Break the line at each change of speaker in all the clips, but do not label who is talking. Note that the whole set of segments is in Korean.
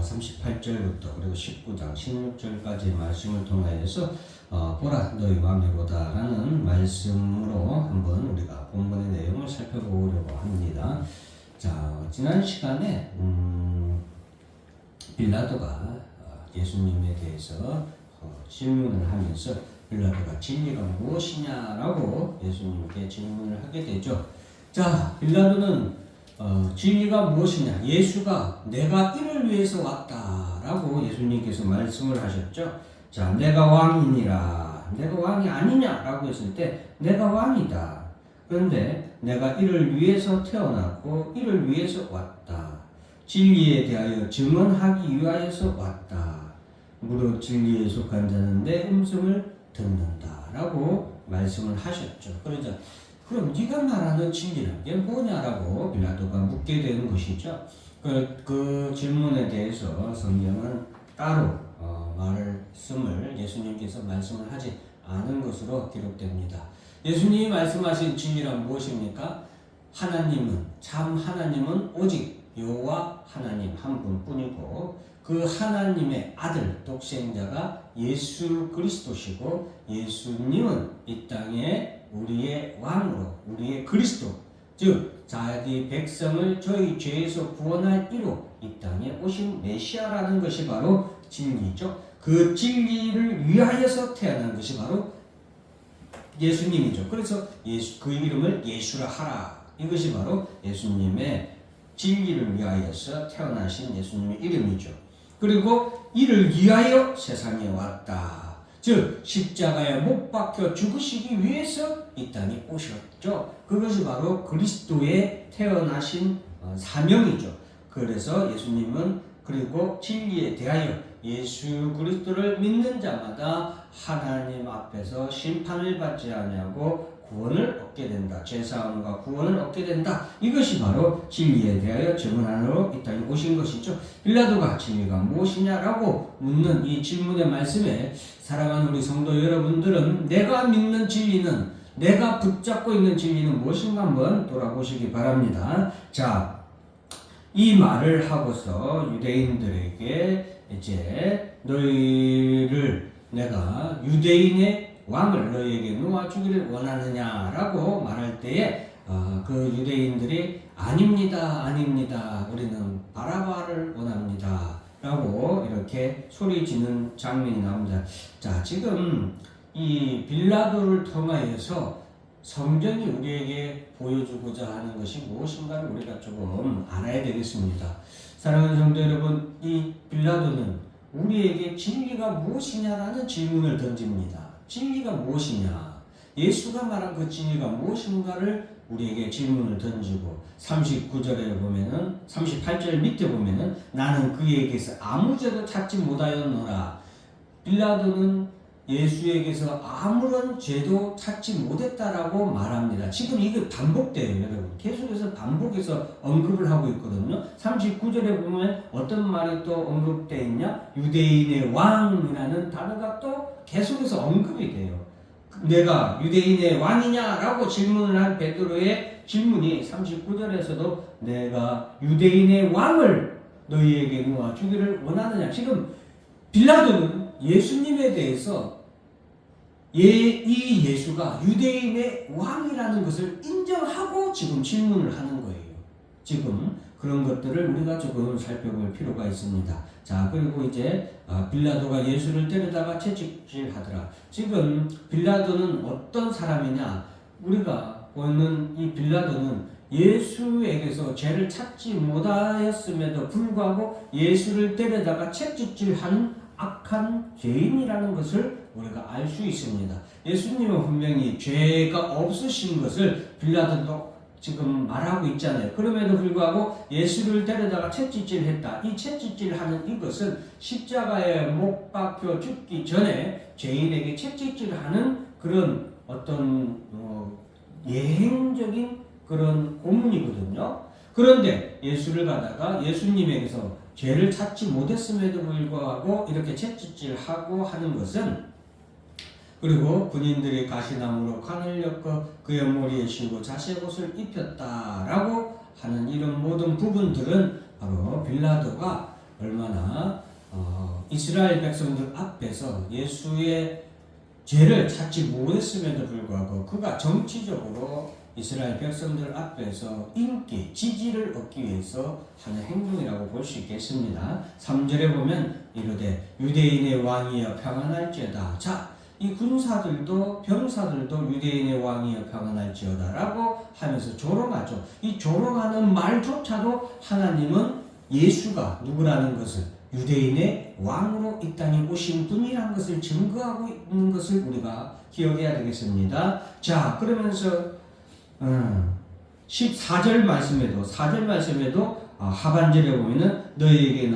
38절부터 그리고 19장 16절까지 말씀을 통하여서 보라 너희 왕이로다 라는 말씀으로 한번 우리가 본문의 내용을 살펴보려고 합니다. 자, 지난 시간에 빌라도가 예수님에 대해서 질문을 하면서 빌라도가 진리가 무엇이냐라고 예수님께 질문을 하게 되죠. 자, 빌라도는 진리가 무엇이냐? 예수가 내가 이를 위해서 왔다라고 예수님께서 말씀을 하셨죠. 자, 내가 왕이니라. 내가 왕이 아니냐라고 했을 때 내가 왕이다. 그런데 내가 이를 위해서 태어났고 이를 위해서 왔다. 진리에 대하여 증언하기 위하여서 왔다. 무릇 진리에 속한 자는 내 음성을 듣는다라고 말씀을 하셨죠. 그러자 그럼 네가 말하는 진리는 게 뭐냐라고 빌라도가 묻게 되는 것이죠. 그 질문에 대해서 성경은 따로 말씀을 예수님께서 말씀을 하지 않은 것으로 기록됩니다. 예수님이 말씀하신 진리란 무엇입니까? 참 하나님은 오직 여호와 하나님 한 분뿐이고 그 하나님의 아들 독생자가 예수 그리스도시고 예수님은 이 땅에 우리의 왕으로 우리의 그리스도 즉 자기 백성을 저희 죄에서 구원할 이로 이 땅에 오신 메시아라는 것이 바로 진리죠. 그 진리를 위하여서 태어난 것이 바로 예수님이죠. 그래서 그 이름을 예수라 하라. 이것이 바로 예수님의 진리를 위하여서 태어나신 예수님의 이름이죠. 그리고 이를 위하여 세상에 왔다. 즉 십자가에 못 박혀 죽으시기 위해서 이 땅에 오셨죠. 그것이 바로 그리스도의 태어나신 사명이죠. 그래서 예수님은 그리고 진리에 대하여 예수 그리스도를 믿는 자마다 하나님 앞에서 심판을 받지 아니하고 구원을 얻게 된다. 죄사함과 구원을 얻게 된다. 이것이 바로 진리에 대하여 증언하러 이 땅에 오신 것이죠. 빌라도가 진리가 무엇이냐라고 묻는 이 질문의 말씀에 사랑하는 우리 성도 여러분들은 내가 믿는 진리는 내가 붙잡고 있는 진리는 무엇인가 한번 돌아보시기 바랍니다. 자, 이 말을 하고서 유대인들에게 이제 너희를 내가 유대인의 왕을 너희에게 놓아주기를 원하느냐라고 말할 때에 그 유대인들이 아닙니다. 우리는 바라바를 원합니다. 라고 이렇게 소리지는 장면이 나옵니다. 자, 지금 이 빌라도를 통하여서 성경이 우리에게 보여주고자 하는 것이 무엇인가를 우리가 조금 알아야 되겠습니다. 사랑하는 성도 여러분, 이 빌라도는 우리에게 진리가 무엇이냐라는 질문을 던집니다. 진리가 무엇이냐? 예수가 말한 그 진리가 무엇인가를 우리에게 질문을 던지고 39절에 보면은 38절 밑에 보면은 나는 그에게서 아무 죄도 찾지 못하였노라. 빌라도는 예수에게서 아무런 죄도 찾지 못했다라고 말합니다. 지금 이게 반복돼요, 여러분. 계속해서 반복해서 언급을 하고 있거든요. 39절에 보면 어떤 말이 또 언급되어 있냐? 유대인의 왕이라는 단어가 또 계속해서 언급이 돼요. 내가 유대인의 왕이냐라고 질문을 한 베드로의 질문이 39절에서도 내가 유대인의 왕을 너희에게 놓아 주기를 원하느냐. 지금 빌라도는 예수님에 대해서 이 예수가 유대인의 왕이라는 것을 인정하고 지금 질문을 하는 거예요. 지금 그런 것들을 우리가 조금 살펴볼 필요가 있습니다. 자, 그리고 이제 빌라도가 예수를 데려다가 채찍질하더라. 지금 빌라도는 어떤 사람이냐? 우리가 보는 이 빌라도는 예수에게서 죄를 찾지 못하였음에도 불구하고 예수를 데려다가 채찍질하는 악한 죄인이라는 것을 우리가 알 수 있습니다. 예수님은 분명히 죄가 없으신 것을 빌라도도 지금 말하고 있잖아요. 그럼에도 불구하고 예수를 데려다가 채찍질했다. 이 채찍질하는 이것은 십자가에 못 박혀 죽기 전에 죄인에게 채찍질하는 그런 어떤 예행적인 그런 고문이거든요. 그런데 예수를 가다가 예수님에게서 죄를 찾지 못했음에도 불구하고 이렇게 채찍질하고 하는 것은 그리고 군인들이 가시나무로 관을 엮어 그의 머리에 씌우고 자색 옷을 입혔다라고 하는 이런 모든 부분들은 바로 빌라도가 얼마나 이스라엘 백성들 앞에서 예수의 죄를 찾지 못했음에도 불구하고 그가 정치적으로 이스라엘 백성들 앞에서 인기, 지지를 얻기 위해서 하는 행동이라고 볼 수 있겠습니다. 3절에 보면 이르되 유대인의 왕이여 평안할지어다. 자, 이 군사들도 병사들도 유대인의 왕이여 평안할지어다 라고 하면서 조롱하죠. 이 조롱하는 말조차도 하나님은 예수가 누구라는 것을, 유대인의 왕으로 이 땅에 오신 분이라는 것을 증거하고 있는 것을 우리가 기억해야 되겠습니다. 자, 그러면서 14절 말씀에도, 4절 말씀에도 하반절에 보면은 너희에게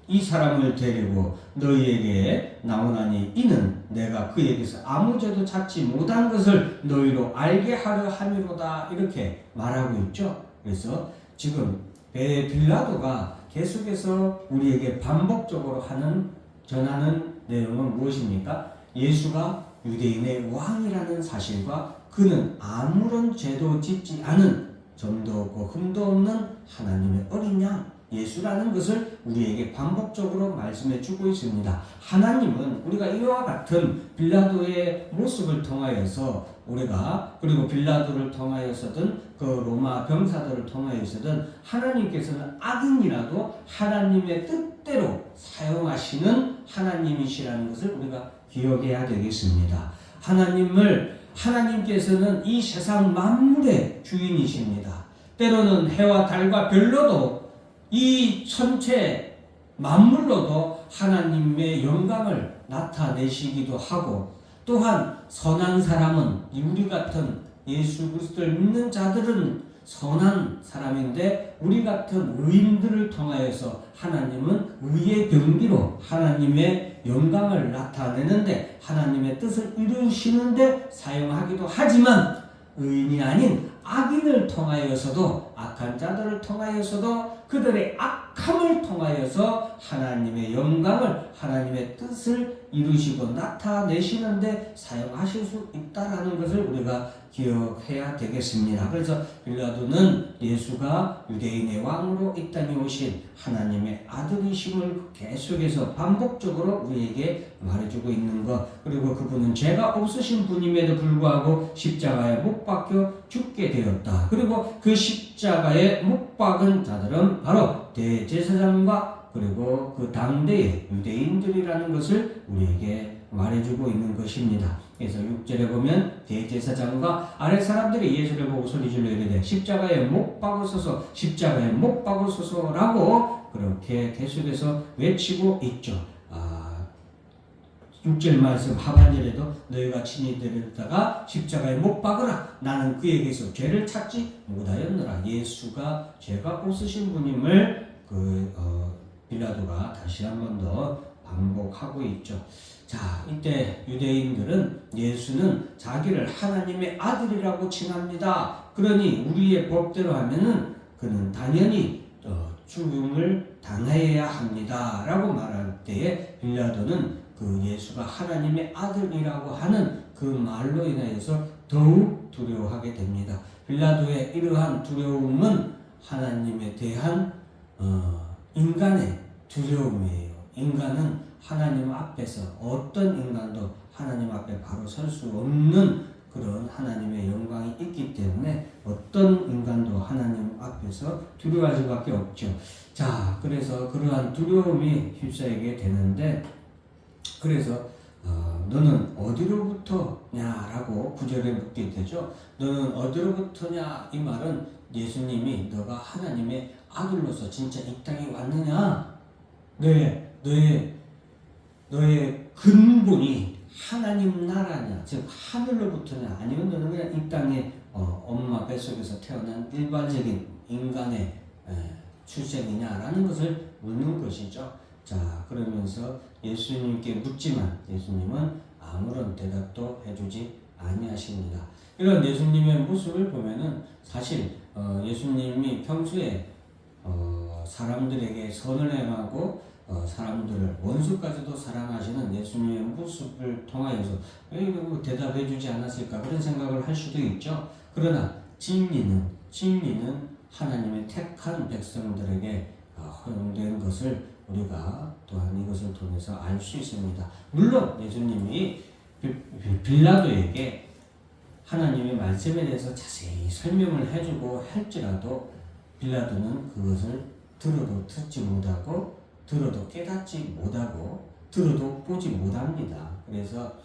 이 사람을 데리고 너희에게 나오나니 이는 내가 그에게서 아무 죄도 찾지 못한 것을 너희로 알게 하려 함이로다, 이렇게 말하고 있죠. 그래서 지금 빌라도가 계속해서 우리에게 반복적으로 전하는 내용은 무엇입니까? 예수가 유대인의 왕이라는 사실과 그는 아무런 죄도 짓지 않은, 점도 없고 흠도 없는 하나님의 어린 양 예수라는 것을 우리에게 반복적으로 말씀해 주고 있습니다. 하나님은 우리가 이와 같은 빌라도의 모습을 통하여서 그리고 빌라도를 통하여서든 그 로마 병사들을 통하여서든 하나님께서는 악인이라도 하나님의 뜻대로 사용하시는 하나님이시라는 것을 우리가 기억해야 되겠습니다. 하나님께서는 이 세상 만물의 주인이십니다. 때로는 해와 달과 별로도 이 전체 만물로도 하나님의 영광을 나타내시기도 하고, 또한 선한 사람은, 우리 같은 예수 그리스도를 믿는 자들은 선한 사람인데 우리 같은 의인들을 통하여서 하나님은 의의 병기로 하나님의 영광을 나타내는데, 하나님의 뜻을 이루시는데 사용하기도 하지만, 의인이 아닌 악인을 통하여서도, 악한 자들을 통하여서도, 그들의 악함을 통하여서 하나님의 영광을, 하나님의 뜻을 이루시고 나타내시는데 사용하실 수 있다라는 것을 우리가 기억해야 되겠습니다. 그래서 빌라도는 예수가 유대인의 왕으로 이 땅에 오신 하나님의 아들이심을 계속해서 반복적으로 우리에게 말해주고 있는 것, 그리고 그분은 죄가 없으신 분임에도 불구하고 십자가에 못 박혀 죽게 되었다. 그리고 그 십자가에 못 박은 자들은 바로 대제사장과 그리고 그 당대의 유대인들이라는 것을 우리에게 말해주고 있는 것입니다. 그래서 6절에 보면 대제사장과 아랫 사람들이 예수를 보고 소리질러 이르되 십자가에 못 박으소서, 십자가에 못 박으소서라고 그렇게 계속해서 외치고 있죠. 6절 말씀 하반절에도 너희가 친히 데려다가 십자가에 못 박으라, 나는 그에게서 죄를 찾지 못하였노라. 예수가 죄가 없으신 분임을 빌라도가 다시 한 번 더 반복하고 있죠. 자, 이때 유대인들은 예수는 자기를 하나님의 아들이라고 칭합니다. 그러니 우리의 법대로 하면은 그는 당연히 죽음을 당해야 합니다 라고 말할 때에 빌라도는 그 예수가 하나님의 아들이라고 하는 그 말로 인하여서 더욱 두려워하게 됩니다. 빌라도의 이러한 두려움은 하나님에 대한 인간의 두려움이에요. 인간은 하나님 앞에서, 어떤 인간도 하나님 앞에 바로 설 수 없는 그런 하나님의 영광이 있기 때문에 어떤 인간도 하나님 앞에서 두려워할 수밖에 없죠. 자, 그래서 그러한 두려움이 휩싸이게 되는데, 그래서 너는 어디로부터냐 라고 9절에 묻게 되죠. 너는 어디로부터냐, 이 말은 예수님이 너가 하나님의 아들로서 진짜 이 땅에 왔느냐, 너의 근본이 하나님 나라냐, 즉 하늘로부터냐, 아니면 너는 그냥 이 땅에 엄마 뱃속에서 태어난 일반적인 인간의 출생이냐라는 것을 묻는 것이죠. 자, 그러면서 예수님께 묻지만 예수님은 아무런 대답도 해주지 아니하십니다. 이런 예수님의 모습을 보면은 사실 예수님이 평소에 사람들에게 선을 행하고 사람들을 원수까지도 사랑하시는 예수님의 모습을 통하여서 왜 이거 대답해주지 않았을까, 그런 생각을 할 수도 있죠. 그러나 진리는 하나님의 택한 백성들에게 허용된 것을 우리가 또한 이것을 통해서 알 수 있습니다. 물론 예수님이 빌라도에게 하나님의 말씀에 대해서 자세히 설명을 해주고 할지라도 빌라도는 그것을 들어도 듣지 못하고 들어도 깨닫지 못하고 들어도 보지 못합니다. 그래서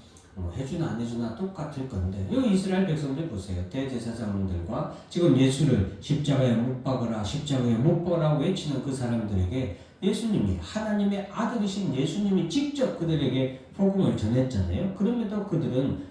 해주나 안 해주나 똑같을 건데 여기 이스라엘 백성들 보세요. 대제사장들과 지금 예수를 십자가에 못 박으라 십자가에 못 박으라고 외치는 그 사람들에게 예수님이 하나님의 아들이신 예수님이 직접 그들에게 복음을 전했잖아요. 그럼에도 그들은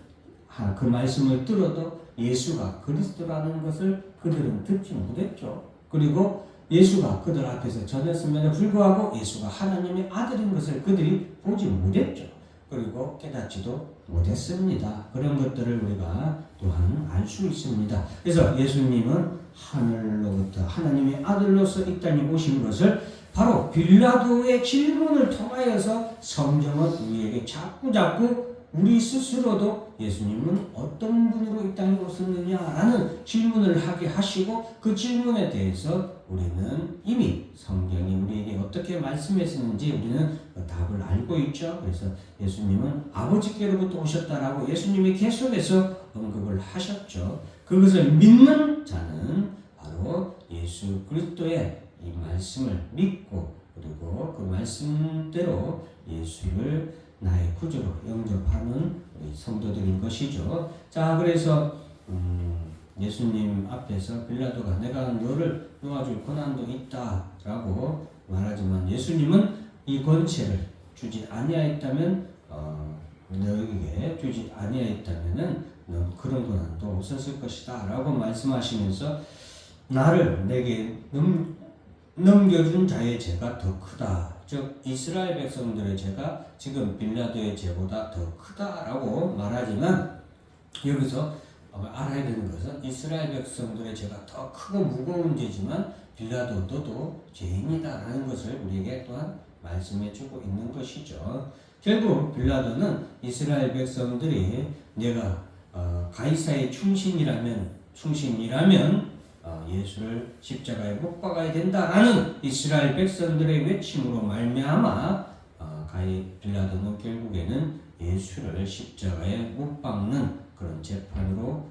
그 말씀을 들어도 예수가 그리스도라는 것을 그들은 듣지 못했죠. 그리고 예수가 그들 앞에서 전했음에도 불구하고 예수가 하나님의 아들인 것을 그들이 보지 못했죠. 그리고 깨닫지도 못했습니다. 그런 것들을 우리가 또한 알 수 있습니다. 그래서 예수님은 하늘로부터 하나님의 아들로서 이 땅에 오신 것을 바로 빌라도의 질문을 통하여서 성경은 우리에게 자꾸 우리 스스로도 예수님은 어떤 분으로 이 땅에 오셨느냐라는 질문을 하게 하시고 그 질문에 대해서 우리는 이미 성경이 우리에게 어떻게 말씀했는지 우리는 답을 알고 있죠. 그래서 예수님은 아버지께로부터 오셨다라고 예수님이 계속해서 언급을 하셨죠. 그것을 믿는 자는 바로 예수 그리스도의 이 말씀을 믿고 그리고 그 말씀대로 예수를 나의 구주로 영접하는 우리 성도들인 것이죠. 자, 그래서 예수님 앞에서 빌라도가 내가 너를 놓아줄 권한도 있다라고 말하지만 예수님은 이 권세를 주지 아니하였다면 너에게 주지 아니하였다면은 넌 그런 권한도 없었을 것이다라고 말씀하시면서 나를 내게 넘겨준 자의 죄가 더 크다. 즉 이스라엘 백성들의 죄가 지금 빌라도의 죄보다 더 크다라고 말하지만 여기서 알아야 되는 것은 이스라엘 백성들의 죄가 더 크고 무거운 죄지만 빌라도도 죄인이다라는 것을 우리에게 또한 말씀해 주고 있는 것이죠. 결국 빌라도는 이스라엘 백성들이 내가 가이사의 충신이라면 예수를 십자가에 못 박아야 된다라는 이스라엘 백성들의 외침으로 말미암아 빌라도는 결국에는 예수를 십자가에 못 박는 그런 재판으로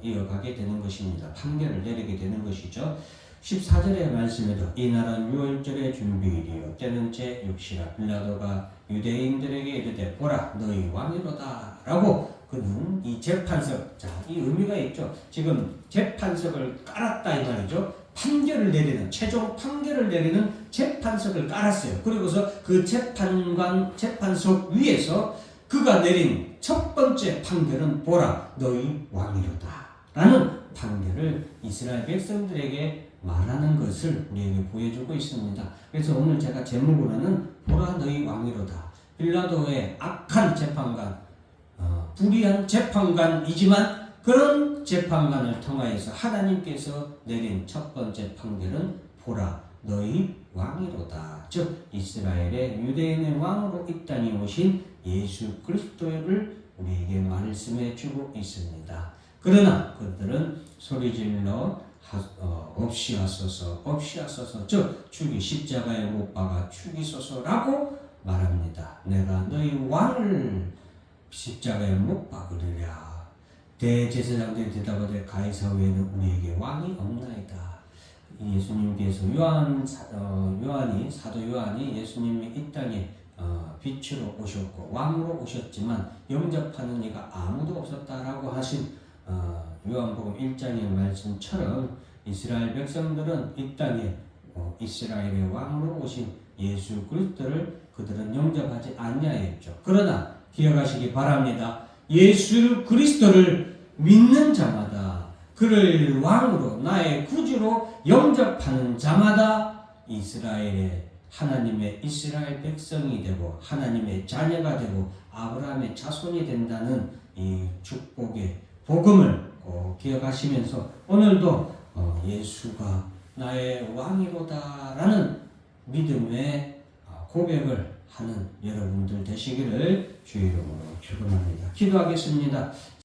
이어가게 되는 것입니다. 판결을 내리게 되는 것이죠. 14절의 말씀에도 이날은 유월절의 준비일이요 때는 제6시라 빌라도가 유대인들에게 이르되 보라 너희 왕이로다 라고 그는 이 재판석, 자, 이 의미가 있죠. 지금 재판석을 깔았다 이 말이죠. 판결을 내리는, 최종 판결을 내리는 재판석을 깔았어요. 그리고서 그 재판석 위에서 그가 내린 첫 번째 판결은 보라 너희 왕이로다 라는 판결을 이스라엘 백성들에게 말하는 것을 우리에게 보여주고 있습니다. 그래서 오늘 제가 제목으로는 보라 너희 왕이로다. 빌라도의 악한 재판관, 불의한 재판관이지만 그런 재판관을 통하여서 하나님께서 내린 첫 번째 판결은 보라 너희 왕이로다. 즉 이스라엘의 유대인의 왕으로 이 땅에 오신 예수 그리스도를 우리에게 말씀해 주고 있습니다. 그러나 그들은 소리질러 없이 하소서 즉 죽이 십자가에 못 박아 죽이소서라고 말합니다. 내가 너희 왕을 십자가에 못 박으리라. 대제사장들이 대답하되 가이사 외에는 우리에게 왕이 없나이다. 예수님께서 사도 요한이 예수님이 이 땅에 빛으로 오셨고 왕으로 오셨지만 영접하는 이가 아무도 없었다라고 하신 요한복음 1장의 말씀처럼 이스라엘 백성들은 이 땅에 이스라엘의 왕으로 오신 예수 그리스도를 그들은 영접하지 아니하였죠. 그러나 기억하시기 바랍니다. 예수 그리스도를 믿는 자마다 그를 왕으로 나의 구주로 영접하는 자마다 이스라엘의 하나님의 이스라엘 백성이 되고 하나님의 자녀가 되고 아브라함의 자손이 된다는 이 축복의 복음을 꼭 기억하시면서 오늘도 예수가 나의 왕이로다라는 믿음의 고백을 하는 여러분들 되시기를 주의 이름으로 축원합니다. 기도하겠습니다.